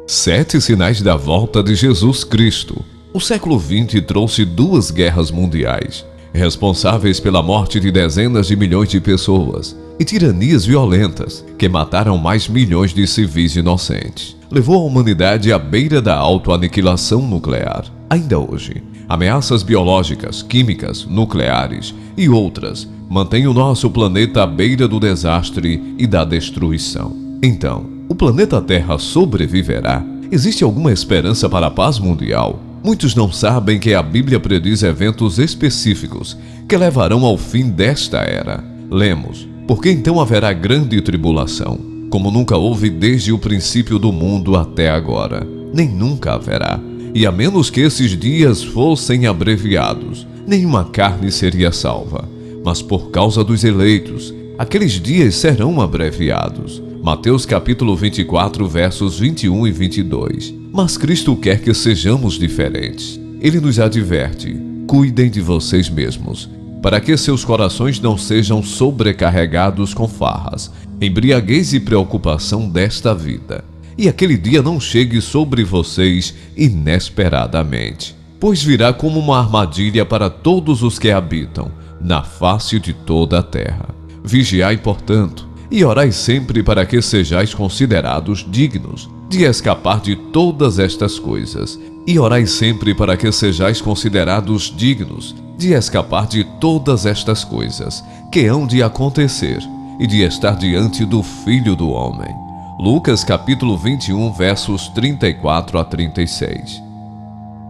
7 sinais da volta de Jesus Cristo. O século XX trouxe 2 guerras mundiais, responsáveis pela morte de dezenas de milhões de pessoas, e tiranias violentas que mataram mais milhões de civis inocentes. Levou a humanidade à beira da autoaniquilação nuclear. Ainda hoje, ameaças biológicas, químicas, nucleares e outras mantêm o nosso planeta à beira do desastre e da destruição. Então, o planeta Terra sobreviverá? Existe alguma esperança para a paz mundial? Muitos não sabem que a Bíblia prediz eventos específicos que levarão ao fim desta era. Lemos: porque então haverá grande tribulação, como nunca houve desde o princípio do mundo até agora, nem nunca haverá. E a menos que esses dias fossem abreviados, nenhuma carne seria salva. Mas por causa dos eleitos, aqueles dias serão abreviados. Mateus capítulo 24, versos 21 e 22. Mas Cristo quer que sejamos diferentes. Ele nos adverte: cuidem de vocês mesmos, para que seus corações não sejam sobrecarregados com farras, embriaguez e preocupação desta vida, e aquele dia não chegue sobre vocês inesperadamente, pois virá como uma armadilha para todos os que habitam na face de toda a terra. Vigiai, portanto, e orai sempre para que sejais considerados dignos de escapar de todas estas coisas. E orai sempre para que sejais considerados dignos de escapar de todas estas coisas que hão de acontecer e de estar diante do Filho do Homem. Lucas capítulo 21, versos 34 a 36.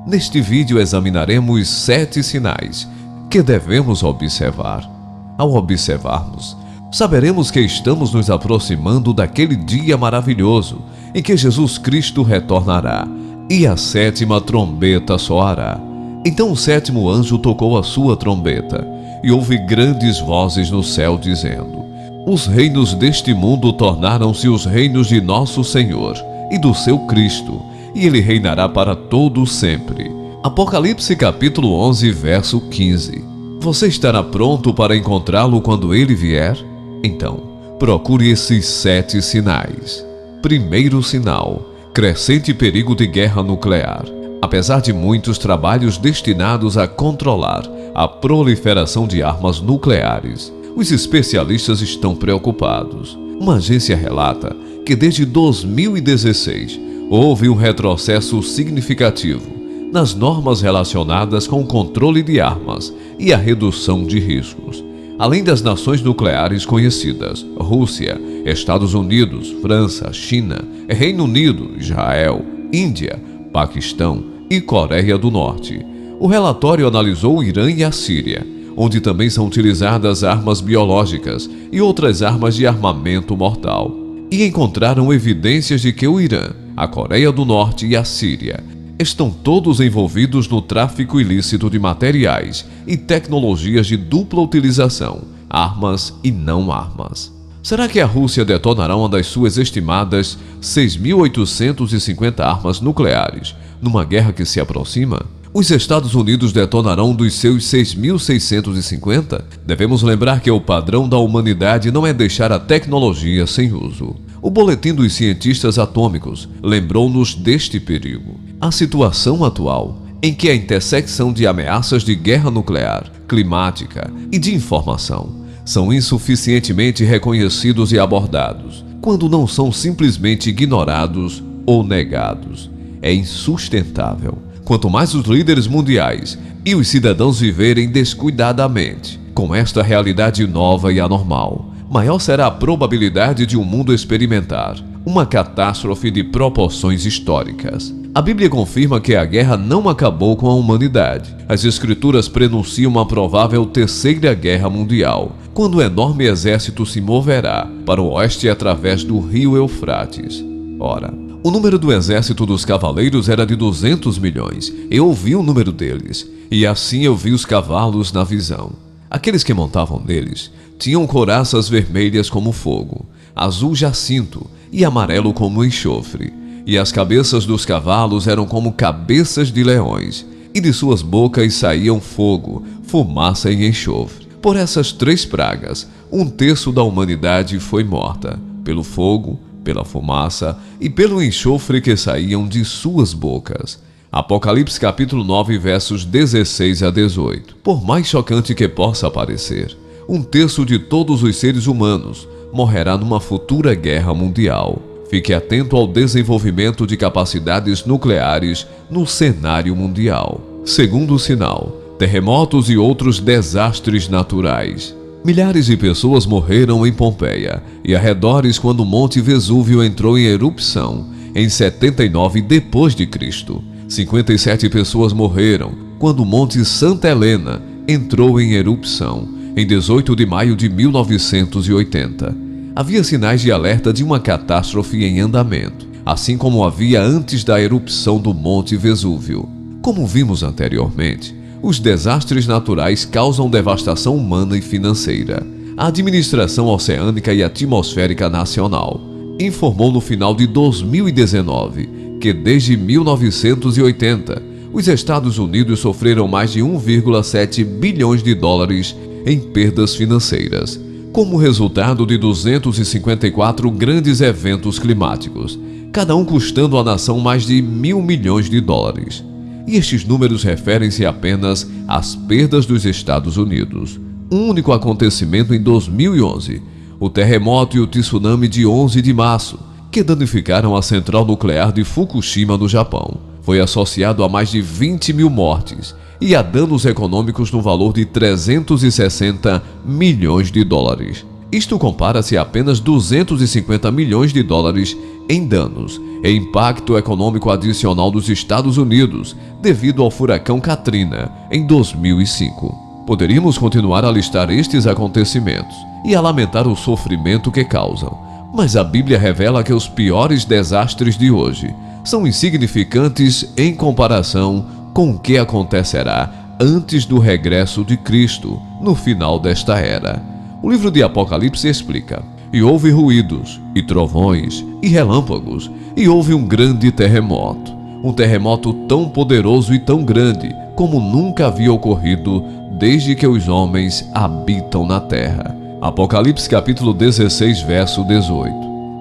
Neste vídeo examinaremos 7 sinais que devemos observar. Ao observarmos, saberemos que estamos nos aproximando daquele dia maravilhoso em que Jesus Cristo retornará e a 7ª trombeta soará. Então o 7º anjo tocou a sua trombeta e houve grandes vozes no céu dizendo: os reinos deste mundo tornaram-se os reinos de nosso Senhor e do seu Cristo, e ele reinará para todo sempre. Apocalipse capítulo 11, verso 15. Você estará pronto para encontrá-lo quando ele vier? Então, procure esses 7 sinais. Primeiro sinal: crescente perigo de guerra nuclear. Apesar de muitos trabalhos destinados a controlar a proliferação de armas nucleares, os especialistas estão preocupados. Uma agência relata que desde 2016 houve um retrocesso significativo nas normas relacionadas com o controle de armas e a redução de riscos. Além das nações nucleares conhecidas, Rússia, Estados Unidos, França, China, Reino Unido, Israel, Índia, Paquistão e Coreia do Norte. O relatório analisou o Irã e a Síria, onde também são utilizadas armas biológicas e outras armas de armamento mortal, e encontraram evidências de que o Irã, a Coreia do Norte e a Síria estão todos envolvidos no tráfico ilícito de materiais e tecnologias de dupla utilização, armas e não armas. Será que a Rússia detonará uma das suas estimadas 6.850 armas nucleares numa guerra que se aproxima? Os Estados Unidos detonarão um dos seus 6.650? Devemos lembrar que o padrão da humanidade não é deixar a tecnologia sem uso. O Boletim dos Cientistas Atômicos lembrou-nos deste perigo. A situação atual, em que a intersecção de ameaças de guerra nuclear, climática e de informação são insuficientemente reconhecidos e abordados, quando não são simplesmente ignorados ou negados, é insustentável. Quanto mais os líderes mundiais e os cidadãos viverem descuidadamente com esta realidade nova e anormal, maior será a probabilidade de o mundo experimentar uma catástrofe de proporções históricas. A Bíblia confirma que a guerra não acabou com a humanidade. As Escrituras prenunciam uma provável terceira guerra mundial, quando um enorme exército se moverá para o oeste através do rio Eufrates. Ora, o número do exército dos cavaleiros era de 200 milhões. Eu ouvi o número deles, e assim eu vi os cavalos na visão. Aqueles que montavam neles tinham couraças vermelhas como fogo, azul jacinto e amarelo como enxofre, e as cabeças dos cavalos eram como cabeças de leões, e de suas bocas saíam fogo, fumaça e enxofre. Por essas 3 pragas, 1/3 da humanidade foi morta, pelo fogo, pela fumaça e pelo enxofre que saíam de suas bocas. Apocalipse capítulo 9, versos 16 a 18. Por mais chocante que possa parecer, 1/3 de todos os seres humanos morrerá numa futura guerra mundial. Fique atento ao desenvolvimento de capacidades nucleares no cenário mundial. Segundo sinal, terremotos e outros desastres naturais. Milhares de pessoas morreram em Pompeia e arredores quando o Monte Vesúvio entrou em erupção em 79 d.C. 57 pessoas morreram quando o Monte Santa Helena entrou em erupção em 18 de maio de 1980. Havia sinais de alerta de uma catástrofe em andamento, assim como havia antes da erupção do Monte Vesúvio. Como vimos anteriormente, os desastres naturais causam devastação humana e financeira. A Administração Oceânica e Atmosférica Nacional informou no final de 2019 que desde 1980 os Estados Unidos sofreram mais de 1,7 bilhões de dólares em perdas financeiras, como resultado de 254 grandes eventos climáticos, cada um custando à nação mais de 1.000 milhões de dólares. E estes números referem-se apenas às perdas dos Estados Unidos. Um único acontecimento em 2011, o terremoto e o tsunami de 11 de março, que danificaram a central nuclear de Fukushima, no Japão, foi associado a mais de 20 mil mortes e a danos econômicos no valor de 360 milhões de dólares. Isto compara-se a apenas 250 milhões de dólares em danos e impacto econômico adicional dos Estados Unidos devido ao furacão Katrina em 2005. Poderíamos continuar a listar estes acontecimentos e a lamentar o sofrimento que causam, mas a Bíblia revela que os piores desastres de hoje são insignificantes em comparação com o que acontecerá antes do regresso de Cristo no final desta era. O livro de Apocalipse explica: e houve ruídos, e trovões, e relâmpagos, e houve um grande terremoto. Um terremoto tão poderoso e tão grande como nunca havia ocorrido desde que os homens habitam na terra. Apocalipse capítulo 16, verso 18.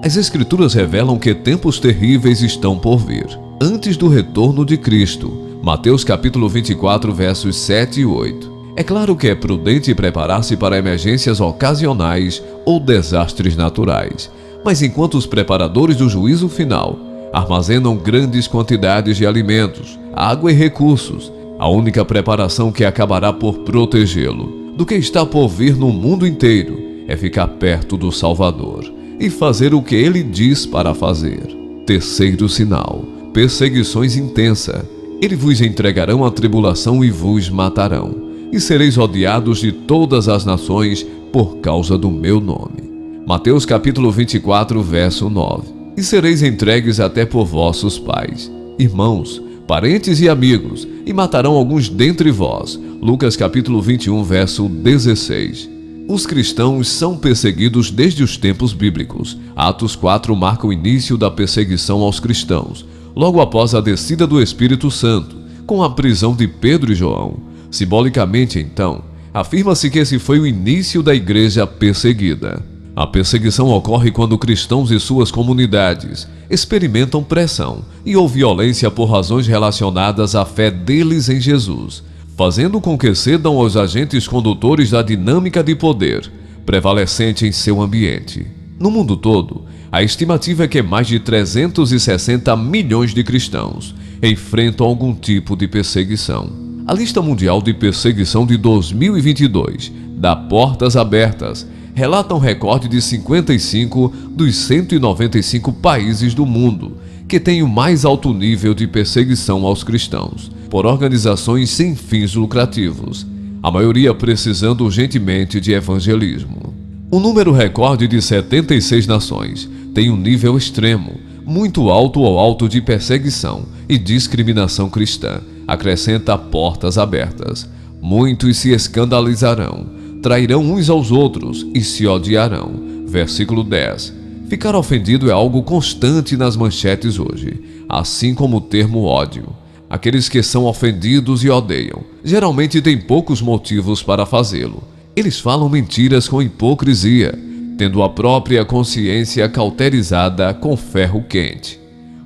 As Escrituras revelam que tempos terríveis estão por vir, antes do retorno de Cristo. Mateus capítulo 24, versos 7 e 8. É claro que é prudente preparar-se para emergências ocasionais ou desastres naturais, mas enquanto os preparadores do juízo final armazenam grandes quantidades de alimentos, água e recursos, a única preparação que acabará por protegê-lo do que está por vir no mundo inteiro é ficar perto do Salvador e fazer o que ele diz para fazer. Terceiro sinal: perseguições intensas. Eles vos entregarão à tribulação e vos matarão, e sereis odiados de todas as nações por causa do meu nome. Mateus capítulo 24, verso 9. E sereis entregues até por vossos pais, irmãos, parentes e amigos, e matarão alguns dentre vós. Lucas capítulo 21, verso 16. Os cristãos são perseguidos desde os tempos bíblicos. Atos 4 marca o início da perseguição aos cristãos, logo após a descida do Espírito Santo, com a prisão de Pedro e João. Simbolicamente, então, afirma-se que esse foi o início da igreja perseguida. A perseguição ocorre quando cristãos e suas comunidades experimentam pressão e ou violência por razões relacionadas à fé deles em Jesus, fazendo com que cedam aos agentes condutores da dinâmica de poder prevalecente em seu ambiente. No mundo todo, a estimativa é que mais de 360 milhões de cristãos enfrentam algum tipo de perseguição. A lista mundial de perseguição de 2022, da Portas Abertas, relata um recorde de 55 dos 195 países do mundo que têm o mais alto nível de perseguição aos cristãos, por organizações sem fins lucrativos, a maioria precisando urgentemente de evangelismo. O número recorde de 76 nações tem um nível extremo, muito alto ou alto de perseguição e discriminação cristã, acrescenta Portas Abertas. Muitos se escandalizarão, trairão uns aos outros e se odiarão. Versículo 10. Ficar ofendido é algo constante nas manchetes hoje, assim como o termo ódio. Aqueles que são ofendidos e odeiam geralmente têm poucos motivos para fazê-lo. Eles falam mentiras com hipocrisia, tendo a própria consciência cauterizada com ferro quente.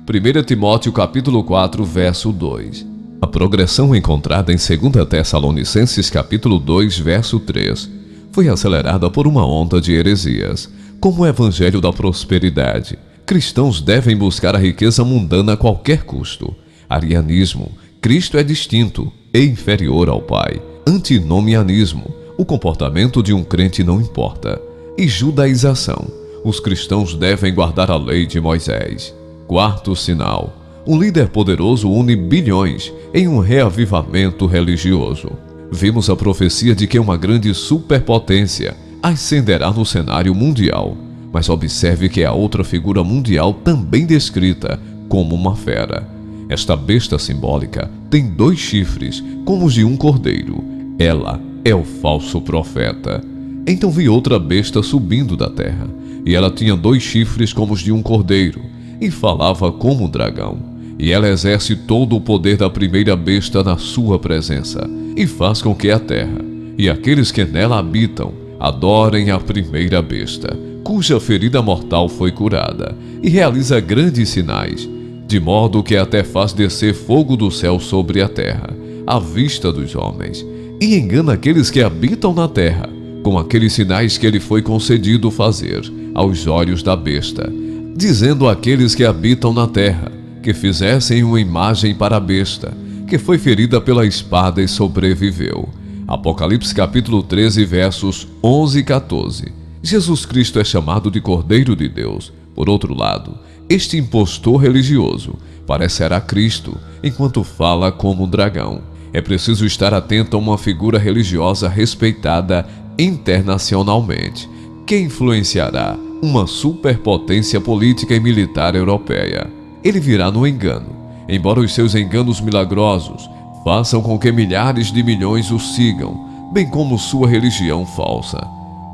1 Timóteo capítulo 4, verso 2. A progressão encontrada em 2 Tessalonicenses capítulo 2, verso 3, foi acelerada por uma onda de heresias, como o evangelho da prosperidade. Cristãos devem buscar a riqueza mundana a qualquer custo. Arianismo, Cristo é distinto e inferior ao Pai. Antinomianismo, o comportamento de um crente não importa. E judaização, os cristãos devem guardar a lei de Moisés. Quarto sinal, um líder poderoso une bilhões em um reavivamento religioso. Vimos a profecia de que uma grande superpotência ascenderá no cenário mundial, mas observe que a outra figura mundial também descrita como uma fera. Esta besta simbólica tem 2 chifres, como os de um cordeiro. Ela é o falso profeta. Então vi outra besta subindo da terra, e ela tinha 2 chifres como os de um cordeiro, e falava como um dragão. E ela exerce todo o poder da primeira besta na sua presença, e faz com que a terra e aqueles que nela habitam adorem a primeira besta, cuja ferida mortal foi curada, e realiza grandes sinais, de modo que até faz descer fogo do céu sobre a terra, à vista dos homens, e engana aqueles que habitam na terra, com aqueles sinais que ele foi concedido fazer aos olhos da besta, dizendo àqueles que habitam na terra que fizessem uma imagem para a besta, que foi ferida pela espada e sobreviveu. Apocalipse capítulo 13, versos 11 e 14. Jesus Cristo é chamado de Cordeiro de Deus. Por outro lado, este impostor religioso parecerá Cristo enquanto fala como um dragão. É preciso estar atento a uma figura religiosa respeitada internacionalmente, que influenciará uma superpotência política e militar europeia. Ele virá no engano, embora os seus enganos milagrosos façam com que milhares de milhões o sigam, bem como sua religião falsa.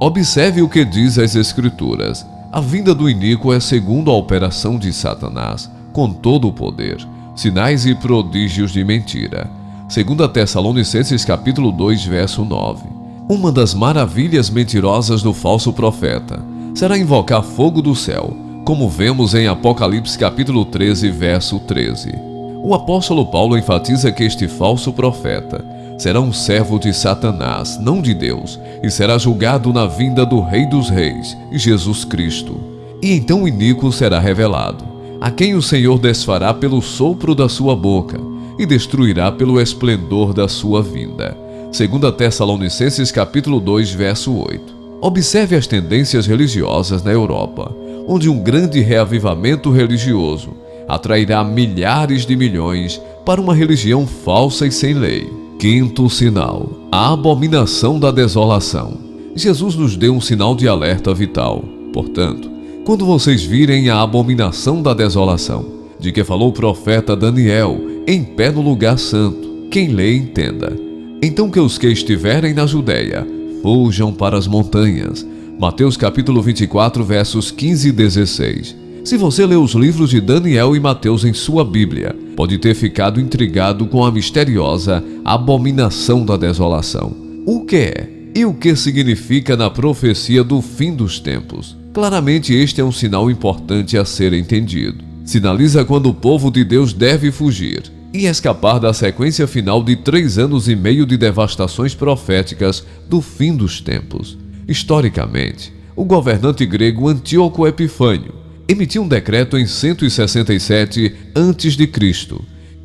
Observe o que diz as Escrituras. A vinda do iníquo é segundo a operação de Satanás, com todo o poder, sinais e prodígios de mentira. 2 Tessalonicenses capítulo 2, verso 9. Uma das maravilhas mentirosas do falso profeta será invocar fogo do céu, como vemos em Apocalipse capítulo 13, verso 13. O apóstolo Paulo enfatiza que este falso profeta será um servo de Satanás, não de Deus, e será julgado na vinda do Rei dos Reis, Jesus Cristo. E então o iníquo será revelado, a quem o Senhor desfará pelo sopro da sua boca e destruirá pelo esplendor da sua vinda. 2 Tessalonicenses capítulo 2, verso 8. Observe as tendências religiosas na Europa, onde um grande reavivamento religioso atrairá milhares de milhões para uma religião falsa e sem lei. Quinto sinal, a abominação da desolação. Jesus nos deu um sinal de alerta vital. Portanto, quando vocês virem a abominação da desolação, de que falou o profeta Daniel, em pé no lugar santo, quem lê entenda. Então que os que estiverem na Judeia fujam para as montanhas. Mateus capítulo 24, versos 15 e 16. Se você lê os livros de Daniel e Mateus em sua Bíblia, pode ter ficado intrigado com a misteriosa abominação da desolação. O que é e o que significa na profecia do fim dos tempos? Claramente este é um sinal importante a ser entendido. Sinaliza quando o povo de Deus deve fugir e escapar da sequência final de 3 anos e meio de devastações proféticas do fim dos tempos. Historicamente, o governante grego Antíoco Epifânio emitiu um decreto em 167 a.C.,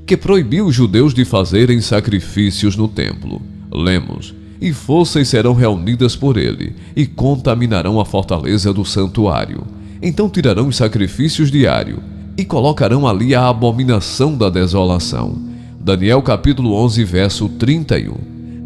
que proibiu os judeus de fazerem sacrifícios no templo. Lemos: e forças serão reunidas por ele, e contaminarão a fortaleza do santuário. Então tirarão os sacrifícios diários, e colocarão ali a abominação da desolação. Daniel capítulo 11, verso 31.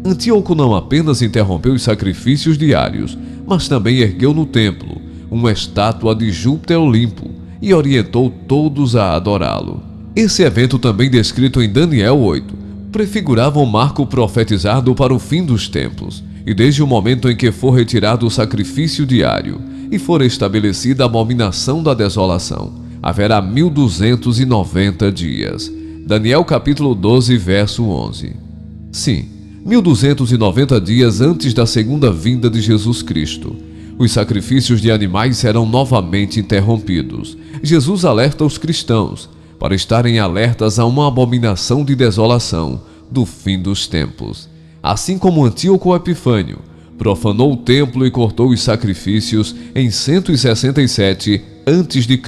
Antíoco não apenas interrompeu os sacrifícios diários, mas também ergueu no templo uma estátua de Júpiter Olimpo e orientou todos a adorá-lo. Esse evento, também descrito em Daniel 8, prefigurava um marco profetizado para o fim dos tempos, e desde o momento em que for retirado o sacrifício diário e for estabelecida a abominação da desolação, haverá 1290 dias. Daniel capítulo 12, verso 11. Sim, 1290 dias antes da segunda vinda de Jesus Cristo. Os sacrifícios de animais serão novamente interrompidos. Jesus alerta os cristãos para estarem alertas a uma abominação de desolação do fim dos tempos. Assim como Antíoco Epifânio profanou o templo e cortou os sacrifícios em 167 a.C.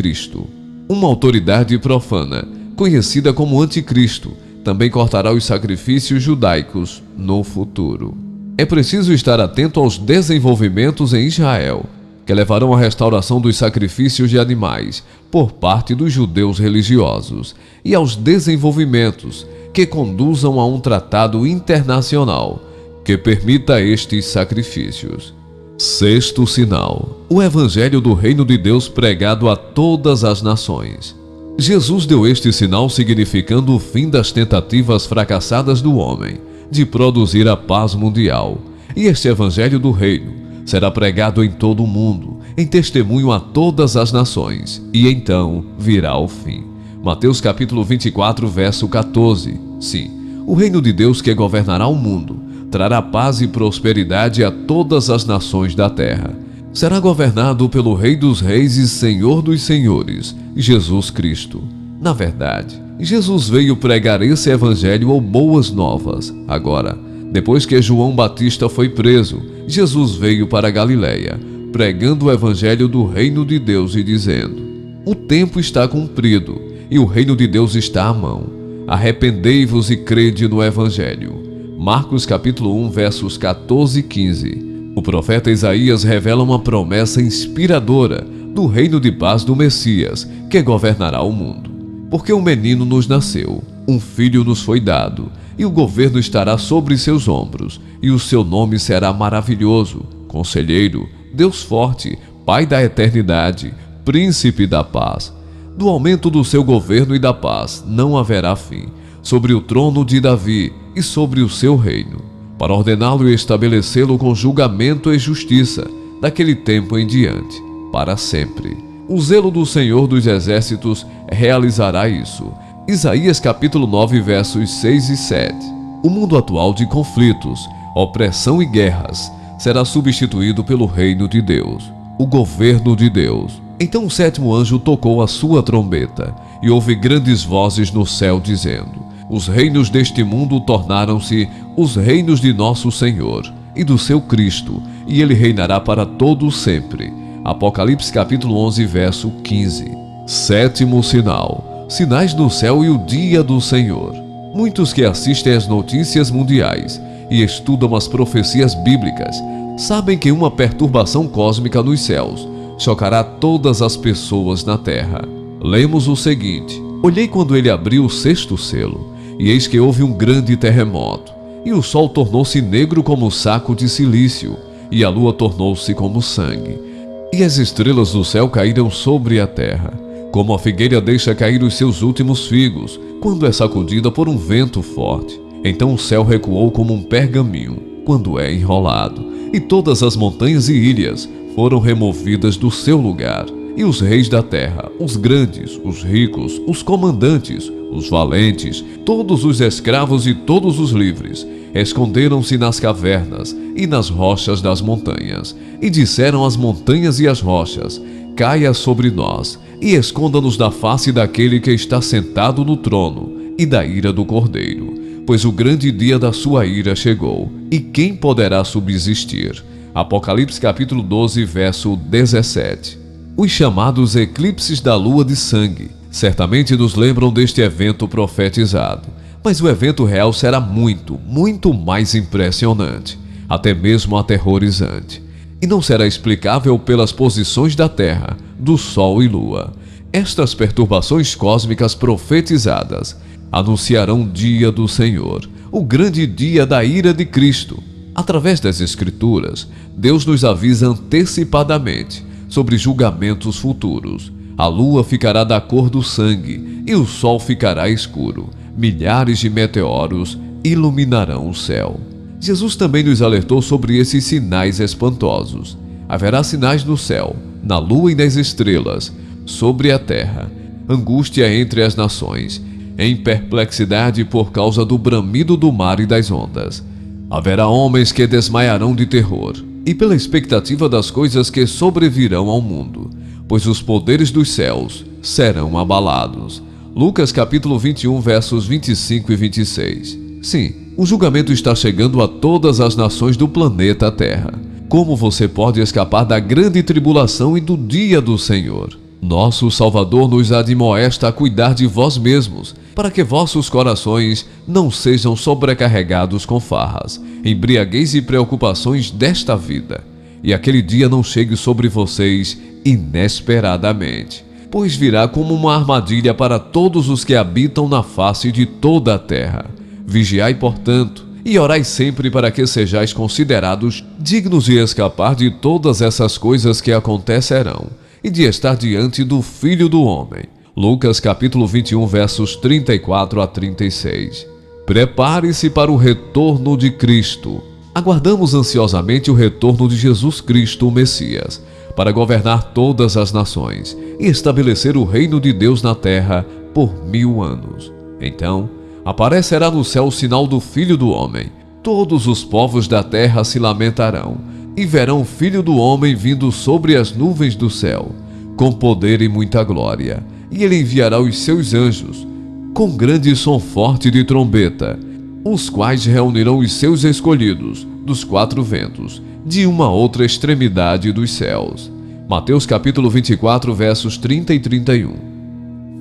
Uma autoridade profana, conhecida como Anticristo, também cortará os sacrifícios judaicos no futuro. É preciso estar atento aos desenvolvimentos em Israel, que levarão à restauração dos sacrifícios de animais por parte dos judeus religiosos, e aos desenvolvimentos que conduzam a um tratado internacional que permita estes sacrifícios. Sexto sinal: o Evangelho do Reino de Deus pregado a todas as nações. Jesus deu este sinal significando o fim das tentativas fracassadas do homem de produzir a paz mundial. E este Evangelho do Reino será pregado em todo o mundo, em testemunho a todas as nações, e então virá o fim. Mateus capítulo 24, verso 14. Sim, o reino de Deus que governará o mundo trará paz e prosperidade a todas as nações da terra. Será governado pelo Rei dos Reis e Senhor dos Senhores, Jesus Cristo. Na verdade, Jesus veio pregar esse evangelho ou boas novas. Agora, depois que João Batista foi preso, Jesus veio para Galiléia, pregando o evangelho do reino de Deus e dizendo: o tempo está cumprido e o reino de Deus está à mão. Arrependei-vos e crede no evangelho. Marcos capítulo 1, versos 14 e 15. O profeta Isaías revela uma promessa inspiradora do reino de paz do Messias, que governará o mundo. Porque um menino nos nasceu, um filho nos foi dado, e o governo estará sobre seus ombros, e o seu nome será maravilhoso, Conselheiro, Deus forte, Pai da eternidade, Príncipe da paz. Do aumento do seu governo e da paz não haverá fim, sobre o trono de Davi e sobre o seu reino, para ordená-lo e estabelecê-lo com julgamento e justiça, daquele tempo em diante, para sempre. O zelo do Senhor dos Exércitos realizará isso. Isaías capítulo 9, versos 6 e 7. O mundo atual de conflitos, opressão e guerras será substituído pelo reino de Deus, o governo de Deus. Então o sétimo anjo tocou a sua trombeta, e houve grandes vozes no céu dizendo: os reinos deste mundo tornaram-se os reinos de nosso Senhor e do seu Cristo, e ele reinará para todo sempre. Apocalipse capítulo 11, verso 15. Sétimo sinal: sinais no céu e o dia do Senhor. Muitos que assistem às notícias mundiais e estudam as profecias bíblicas sabem que uma perturbação cósmica nos céus chocará todas as pessoas na terra. Lemos o seguinte: olhei quando ele abriu o sexto selo, e eis que houve um grande terremoto, e o sol tornou-se negro como saco de silício, e a lua tornou-se como sangue, e as estrelas do céu caíram sobre a terra, como a figueira deixa cair os seus últimos figos, quando é sacudida por um vento forte. Então o céu recuou como um pergaminho, quando é enrolado, e todas as montanhas e ilhas foram removidas do seu lugar, e os reis da terra, os grandes, os ricos, os comandantes, os valentes, todos os escravos e todos os livres, esconderam-se nas cavernas e nas rochas das montanhas, e disseram às montanhas e às rochas: caia sobre nós, e esconda-nos da face daquele que está sentado no trono, e da ira do Cordeiro, pois o grande dia da sua ira chegou, e quem poderá subsistir? Apocalipse capítulo 12, verso 17. Os chamados eclipses da lua de sangue certamente nos lembram deste evento profetizado, mas o evento real será muito, muito mais impressionante, até mesmo aterrorizante, e não será explicável pelas posições da Terra, do Sol e Lua. Estas perturbações cósmicas profetizadas anunciarão o dia do Senhor, o grande dia da ira de Cristo. Através das Escrituras, Deus nos avisa antecipadamente sobre julgamentos futuros. A lua ficará da cor do sangue e o sol ficará escuro. Milhares de meteoros iluminarão o céu. Jesus também nos alertou sobre esses sinais espantosos. Haverá sinais no céu, na lua e nas estrelas, sobre a terra, angústia entre as nações, em perplexidade por causa do bramido do mar e das ondas. Haverá homens que desmaiarão de terror, e pela expectativa das coisas que sobrevirão ao mundo, pois os poderes dos céus serão abalados. Lucas capítulo 21, versos 25 e 26. Sim, o julgamento está chegando a todas as nações do planeta Terra. Como você pode escapar da grande tribulação e do dia do Senhor? Nosso Salvador nos admoesta a cuidar de vós mesmos, para que vossos corações não sejam sobrecarregados com farras, embriaguez e preocupações desta vida, e aquele dia não chegue sobre vocês inesperadamente, pois virá como uma armadilha para todos os que habitam na face de toda a terra. Vigiai, portanto, e orai sempre para que sejais considerados dignos de escapar de todas essas coisas que acontecerão e de estar diante do Filho do Homem. Lucas capítulo 21, versos 34 a 36. Prepare-se para o retorno de Cristo. Aguardamos ansiosamente o retorno de Jesus Cristo, o Messias, para governar todas as nações e estabelecer o reino de Deus na terra por 1000 anos. Então, aparecerá no céu o sinal do Filho do Homem. Todos os povos da terra se lamentarão e verão o Filho do Homem vindo sobre as nuvens do céu, com poder e muita glória. E ele enviará os seus anjos, com grande som forte de trombeta, os quais reunirão os seus escolhidos dos 4 ventos, de uma outra extremidade dos céus. Mateus capítulo 24, versos 30 e 31.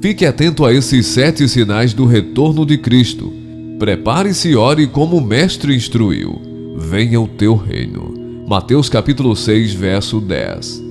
Fique atento a esses 7 sinais do retorno de Cristo. Prepare-se e ore como o Mestre instruiu. Venha o teu reino. Mateus capítulo 6, verso 10.